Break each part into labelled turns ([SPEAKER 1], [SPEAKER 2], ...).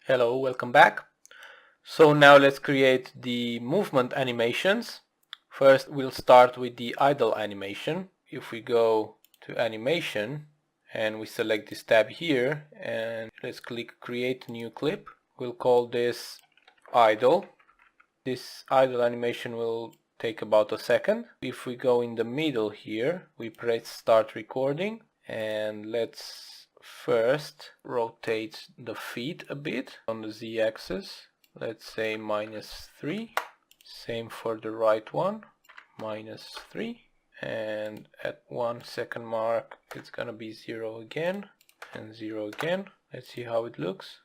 [SPEAKER 1] Hello, welcome back. So now let's create the movement animations. First we'll start with the idle animation. If we go to animation and we select this tab here and let's click create new clip. We'll call this idle. This idle animation will take about a second. If we go in the middle here, we press start recording and let's first rotate the feet a bit on the z-axis. Let's say -3. Same for the right one, -3. And at 1 second mark it's gonna be 0 again and 0 again. Let's see how it looks.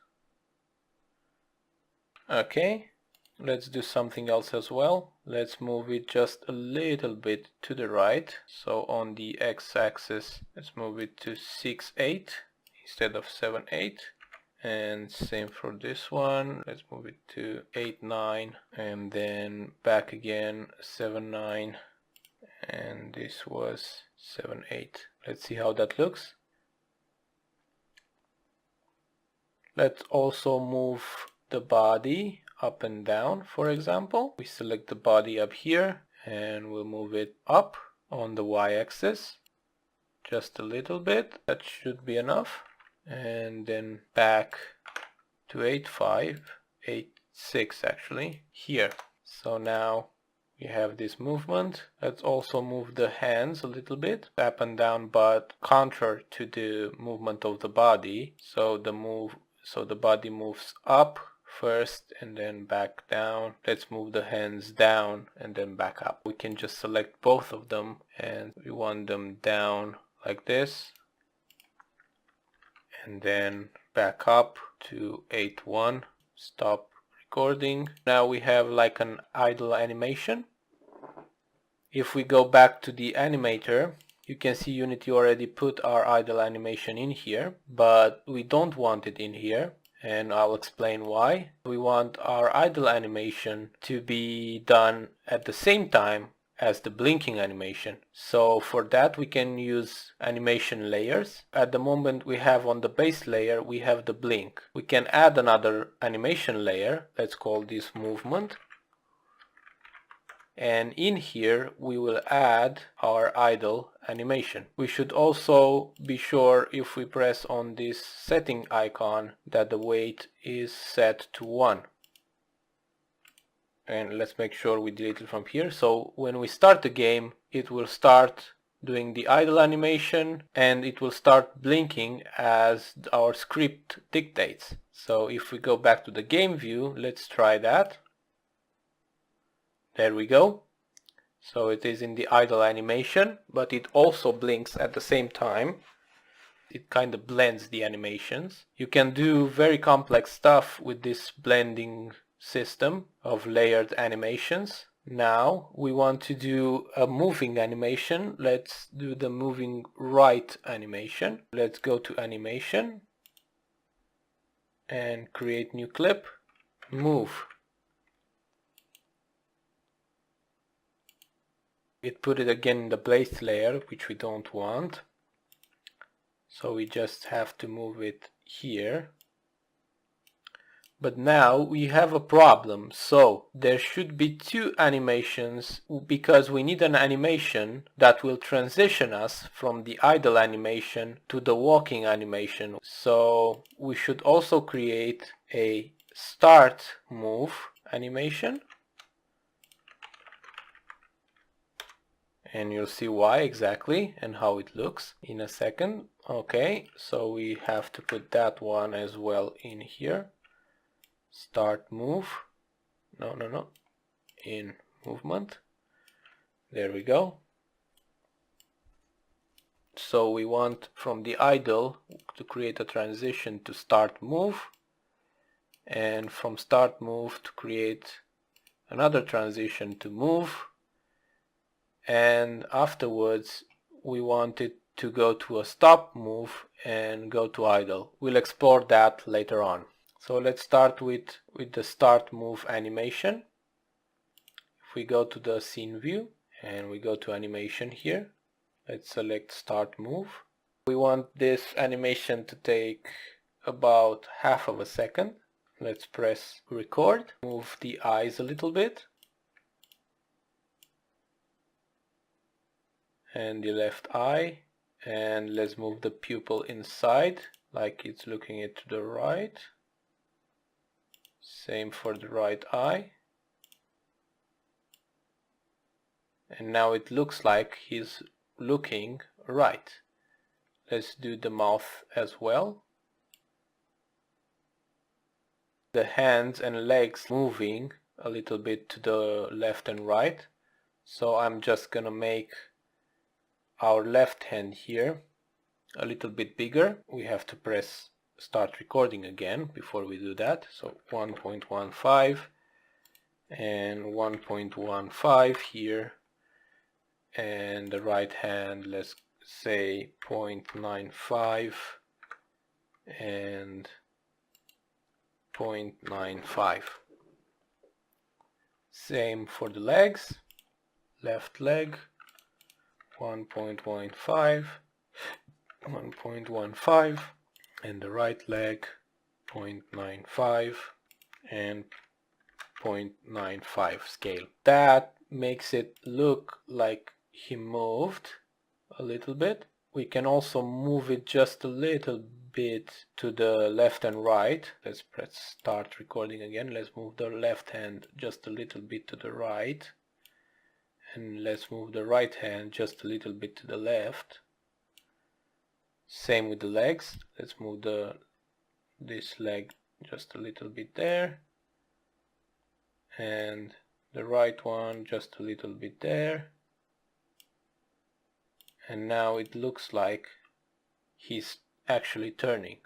[SPEAKER 1] Okay, let's do something else as well. Let's move it just a little bit to the right. So on the x-axis, let's move it to 6-8 instead of 7-8. And same for this one. Let's move it to 8-9 and then back again 7-9. And this was 7-8. Let's see how that looks. Let's also move the body up and down, for example. We select the body up here and we'll move it up on the y-axis just a little bit. That should be enough. And then back to 8-5, 8-6 actually, here. So now we have this movement. Let's also move the hands a little bit, up and down, but contrary to the movement of the body. So the body moves up first and then back down. Let's move the hands down and then back up. We can just select both of them and we want them down like this and then back up to 8-1. Stop recording. Now we have like an idle animation. If we go back to the animator, you can see Unity already put our idle animation in here, but we don't want it in here, and I'll explain why. We want our idle animation to be done at the same time as the blinking animation. So for that we can use animation layers. At the moment we have on the base layer we have the blink. We can add another animation layer. Let's call this movement. And in here we will add our idle animation. We should also be sure, if we press on this setting icon, that the weight is set to 1. And let's make sure we delete it from here. So when we start the game, it will start doing the idle animation and it will start blinking as our script dictates. So if we go back to the game view, let's try that. There we go. So it is in the idle animation, but it also blinks at the same time. It kind of blends the animations. You can do very complex stuff with this blending system of layered animations. Now we want to do a moving animation. Let's do the moving right animation. Let's go to animation and create new clip, move. It put it again in the base layer, which we don't want. So we just have to move it here. But now we have a problem. So there should be two animations because we need an animation that will transition us from the idle animation to the walking animation. So we should also create a start move animation. And you'll see why exactly and how it looks in a second. Okay, so we have to put that one as well in here. Start move. No. In movement. There we go. So we want from the idle to create a transition to start move. And from start move to create another transition to move. And afterwards we want it to go to a stop move and go to idle. We'll explore that later on. So let's start with the start move animation. If we go to the scene view and we go to animation here, let's select start move. We want this animation to take about half of a second. let's press record, move the eyes a little bit, and the left eye, and let's move the pupil inside, like it's looking it to the right. Same for the right eye. And now it looks like he's looking right. Let's do the mouth as well. The hands and legs moving a little bit to the left and right. So I'm just gonna make our left hand here a little bit bigger. We have to press start recording again before we do that. So 1.15 and 1.15 here, and the right hand, let's say 0.95 and 0.95. Same for the legs. Left leg 1.15, 1.15, and the right leg 0.95 and 0.95 scale. That makes it look like he moved a little bit. We can also move it just a little bit to the left and right. Let's press start recording again. Let's move the left hand just a little bit to the right, and let's move the right hand just a little bit to the left. Same with the legs. Let's move this leg just a little bit there, and the right one just a little bit there. And now it looks like he's actually turning.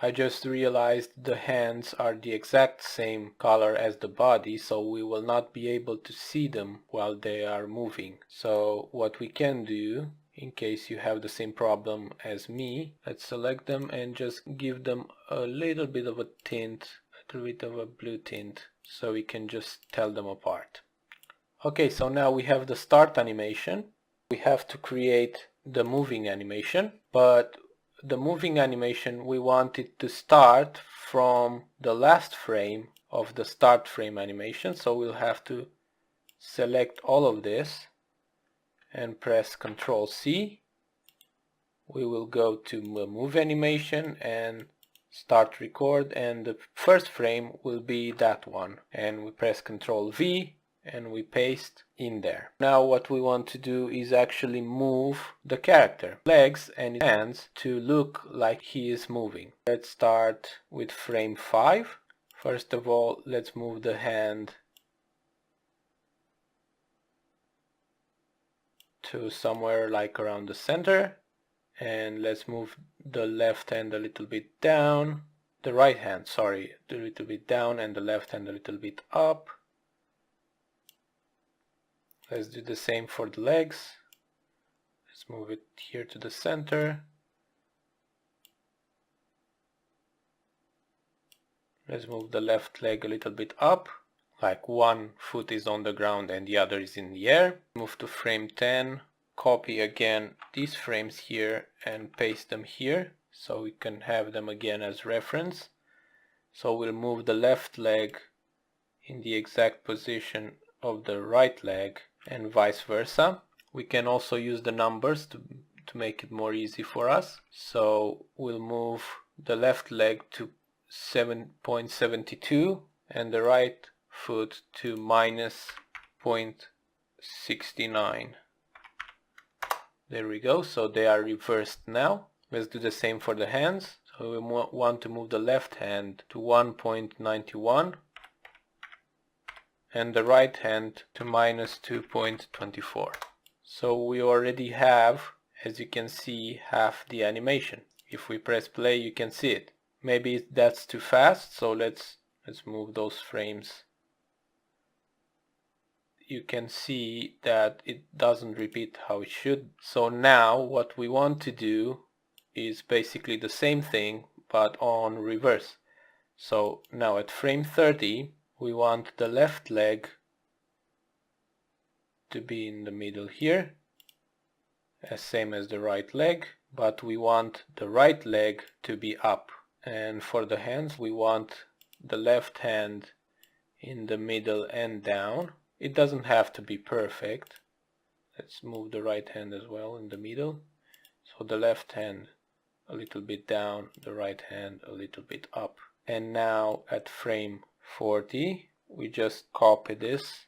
[SPEAKER 1] I just realized the hands are the exact same color as the body, so we will not be able to see them while they are moving. So what we can do, in case you have the same problem as me, let's select them and just give them a little bit of a tint, a little bit of a blue tint, so we can just tell them apart. Okay, so now we have the start animation. We have to create the moving animation, but the moving animation, we want it to start from the last frame of the start frame animation. So we'll have to select all of this and press Ctrl C. We will go to the move animation and start record, and the first frame will be that one, and we press Ctrl V and we paste in there. Now what we want to do is actually move the character, legs and hands, to look like he is moving. Let's start with frame 5. First of all, let's move the hand to somewhere like around the center, and let's move the left hand a little bit down, the right hand, sorry, a little bit down, and the left hand a little bit up. Let's do the same for the legs. Let's move it here to the center. Let's move the left leg a little bit up, like one foot is on the ground and the other is in the air. Move to frame 10, copy again these frames here and paste them here so we can have them again as reference. So we'll move the left leg in the exact position of the right leg and vice versa. We can also use the numbers to make it more easy for us. So we'll move the left leg to 7.72 and the right foot to minus 0.69. There we go, so they are reversed now. Let's do the same for the hands. So we want to move the left hand to 1.91 and the right hand to minus 2.24. So we already have, as you can see, half the animation. If we press play, you can see it. Maybe that's too fast, so let's move those frames. You can see that it doesn't repeat how it should. So now what we want to do is basically the same thing but on reverse. So now at frame 30 we want the left leg to be in the middle here, same as the right leg, but we want the right leg to be up. And for the hands, we want the left hand in the middle and down. It doesn't have to be perfect. Let's move the right hand as well in the middle. So the left hand a little bit down, the right hand a little bit up. And now at frame 40, we just copy this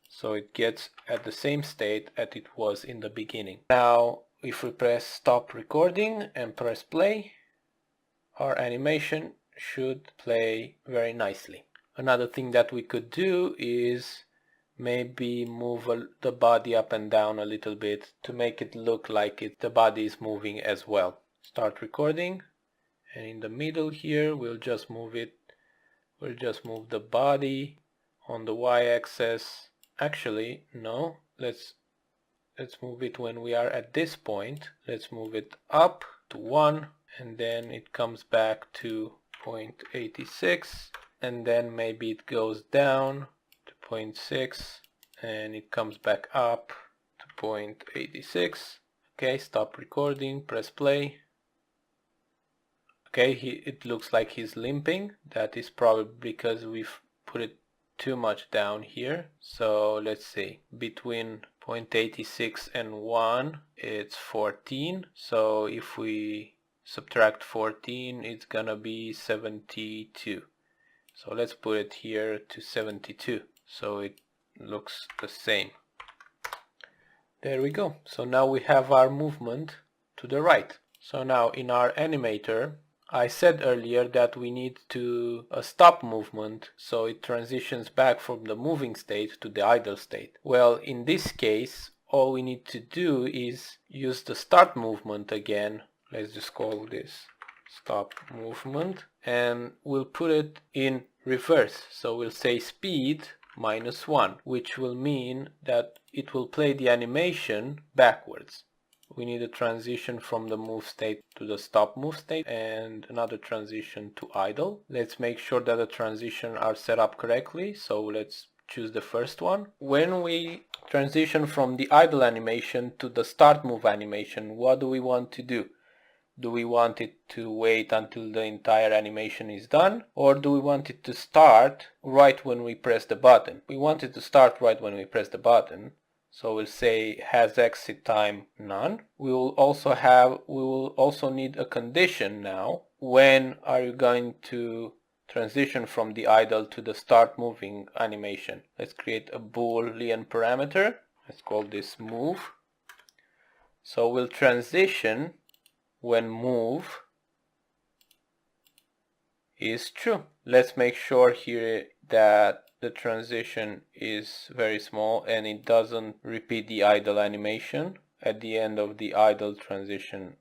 [SPEAKER 1] so it gets at the same state as it was in the beginning. Now if we press stop recording and press play, our animation should play very nicely. Another thing that we could do is maybe move the body up and down a little bit to make it look like the body is moving as well. Start recording, and in the middle here we'll just move the body on the y-axis. Actually no, let's move it when we are at this point. Let's move it up to 1, and then it comes back to 0.86, and then maybe it goes down to 0.6, and it comes back up to 0.86. Okay, stop recording, press play. Okay, it looks like he's limping. That is probably because we've put it too much down here. So let's see, between 0.86 and 1 it's 14. So if we subtract 14, it's gonna be 72. So let's put it here to 72 so it looks the same. There we go. So now we have our movement to the right. So now in our animator, I said earlier that we need to stop movement so it transitions back from the moving state to the idle state. Well, in this case, all we need to do is use the start movement again. Let's just call this stop movement, and we'll put it in reverse. So we'll say speed -1, which will mean that it will play the animation backwards. We need a transition from the move state to the stop move state and another transition to idle. Let's make sure that the transitions are set up correctly. So let's choose the first one. When we transition from the idle animation to the start move animation, what do we want to do? Do we want it to wait until the entire animation is done, or do we want it to start right when we press the button? We want it to start right when we press the button. So we'll say has exit time none. We will also need a condition now. When are you going to transition from the idle to the start moving animation? Let's create a Boolean parameter. Let's call this move. So we'll transition when move is true. Let's make sure here that the transition is very small and it doesn't repeat the idle animation. At the end of the idle transition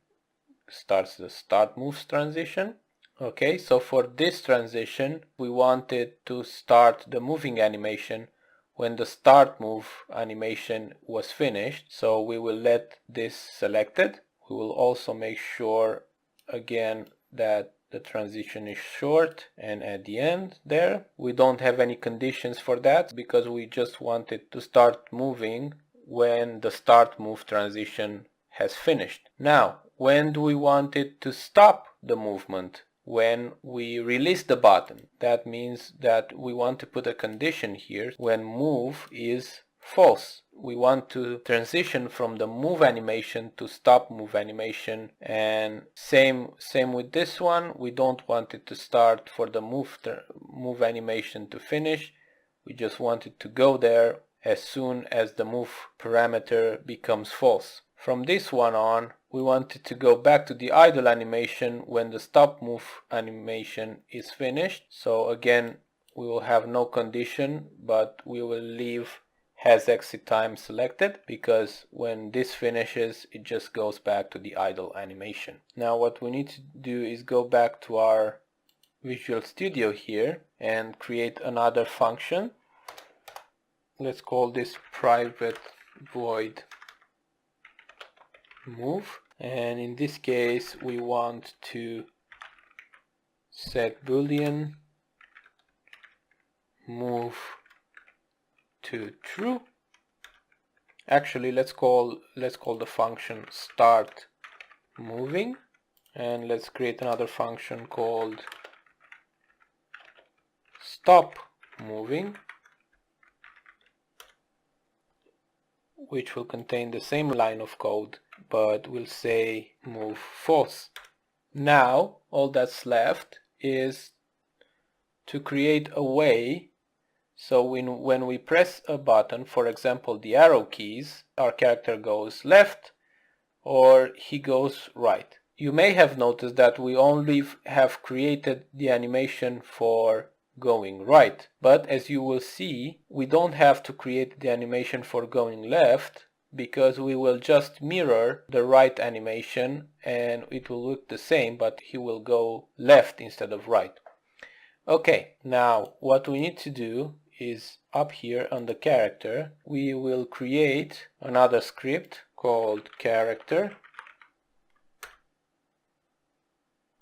[SPEAKER 1] starts the start moves transition. Okay, so for this transition we wanted to start the moving animation when the start move animation was finished. So we will let this selected. We will also make sure again that the transition is short, and at the end there we don't have any conditions for that because we just want it to start moving when the start move transition has finished. Now, when do we want it to stop the movement? When we release the button. That means that we want to put a condition here when move is false. We want to transition from the move animation to stop move animation, and same with this one. We don't want it to start for the move animation to finish. We just want it to go there as soon as the move parameter becomes false. From this one on, we want it to go back to the idle animation when the stop move animation is finished. So again, we will have no condition, but we will leave has exit time selected because when this finishes it just goes back to the idle animation. Now what we need to do is go back to our Visual Studio here and create another function. Let's call this private void move, and in this case we want to set Boolean move to true. Actually let's call the function start moving, and let's create another function called stop moving, which will contain the same line of code but will say move false. Now all that's left is to create a way so when we press a button, for example the arrow keys, our character goes left or he goes right. You may have noticed that we only have created the animation for going right, but as you will see, we don't have to create the animation for going left because we will just mirror the right animation and it will look the same, but he will go left instead of right. Okay, now what we need to do is up here on the character, we will create another script called character.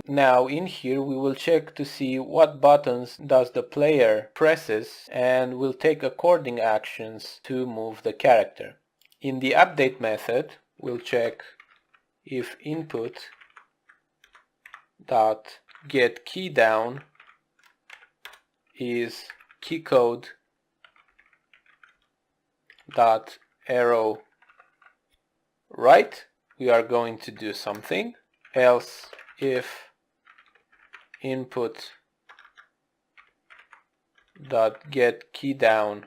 [SPEAKER 1] Now in here we will check to see what buttons does the player presses and we'll take according actions to move the character. In the update method we'll check if input dot get key down is key code dot arrow right, we are going to do something, else if input dot get key down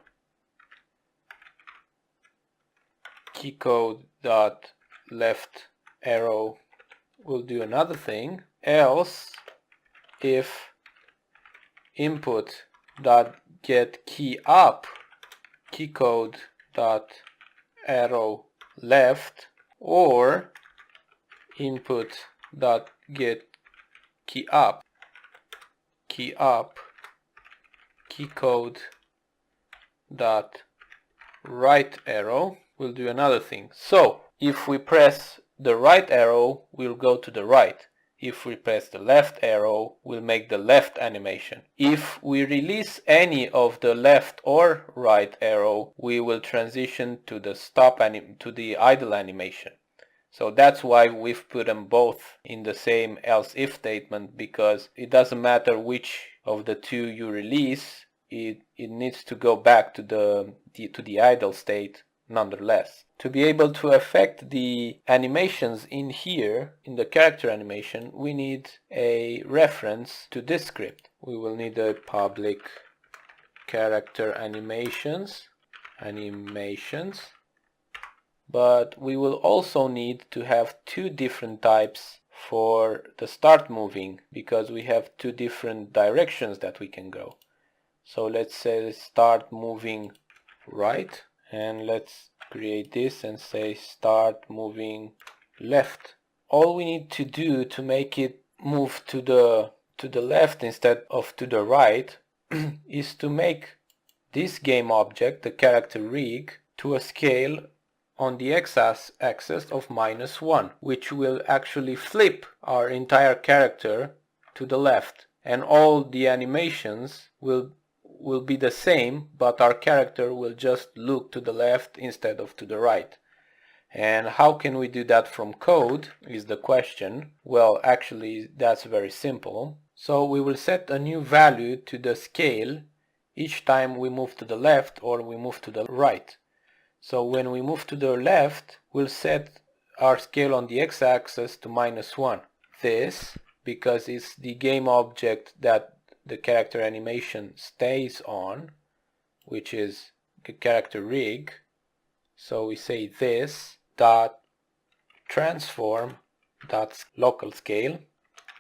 [SPEAKER 1] key code dot left arrow, will do another thing, else if input dot get key up key code dot arrow left, or input dot get key up key code dot right arrow, will do another thing. So if we press the right arrow, we'll go to the right. If we press the left arrow, we'll make the left animation. If we release any of the left or right arrow, we will transition to the to the idle animation. So that's why we've put them both in the same else if statement, because it doesn't matter which of the two you release, it needs to go back to the idle state nonetheless. To be able to affect the animations in here, in the character animation, we need a reference to this script. We will need a public character animations, but we will also need to have two different types for the start moving, because we have two different directions that we can go. So let's say start moving right, and let's create this and say start moving left. All we need to do to make it move to the left instead of to the right is to make this game object, the character rig, to a scale on the x-axis of -1, which will actually flip our entire character to the left, and all the animations will be the same, but our character will just look to the left instead of to the right. And how can we do that from code is the question. Well, actually that's very simple. So we will set a new value to the scale each time we move to the left or we move to the right. So when we move to the left, we'll set our scale on the x-axis to -1. This, because it's the game object that the character animation stays on, which is the character rig. So we say this dot transform dot local scale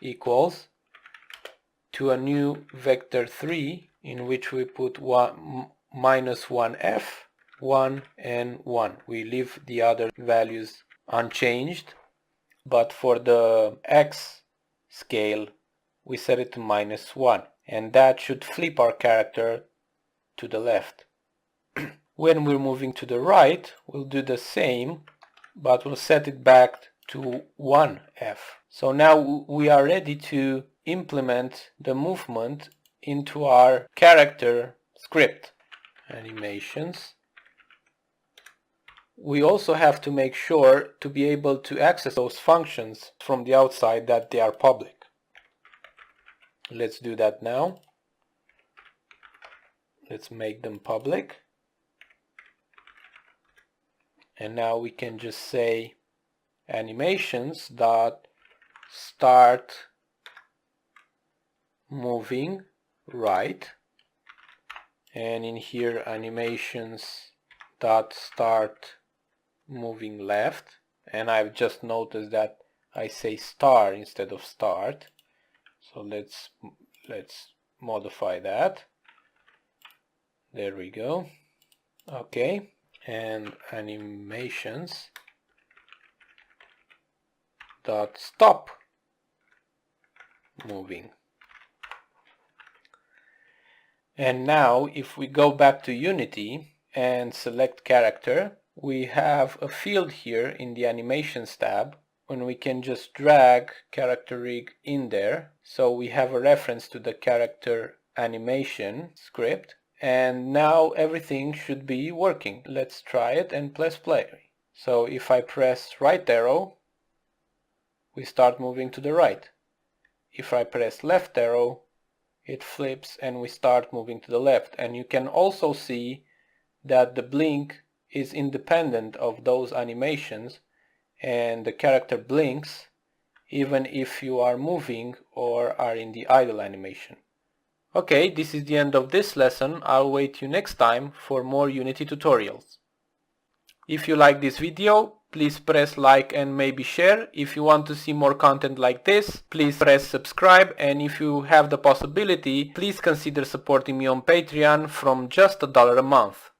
[SPEAKER 1] equals to a new vector 3 in which we put -1f, 1 and 1. We leave the other values unchanged, but for the x scale we set it to -1, and that should flip our character to the left. When we're moving to the right, we'll do the same, but we'll set it back to 1f. So now we are ready to implement the movement into our character script. Animations we also have to make sure to be able to access those functions from the outside that they are public. Let's do that now. Let's make them public. And now we can just say animations dot start moving right, and in here animations dot start moving left, and I've just noticed that I say star instead of start, so let's modify that. There we go. Okay, and animations dot stop moving. And now if we go back to Unity and select character, we have a field here in the animations tab when we can just drag character rig in there, so we have a reference to the character animation script, and now everything should be working. Let's try it and press play. So if I press right arrow, we start moving to the right. If I press left arrow, it flips and we start moving to the left. And you can also see that the blink is independent of those animations, and the character blinks even if you are moving or are in the idle animation. Okay, this is the end of this lesson. I'll wait you next time for more Unity tutorials. If you like this video, please press like and maybe share. If you want to see more content like this, please press subscribe, and if you have the possibility, please consider supporting me on Patreon from just $1 a month.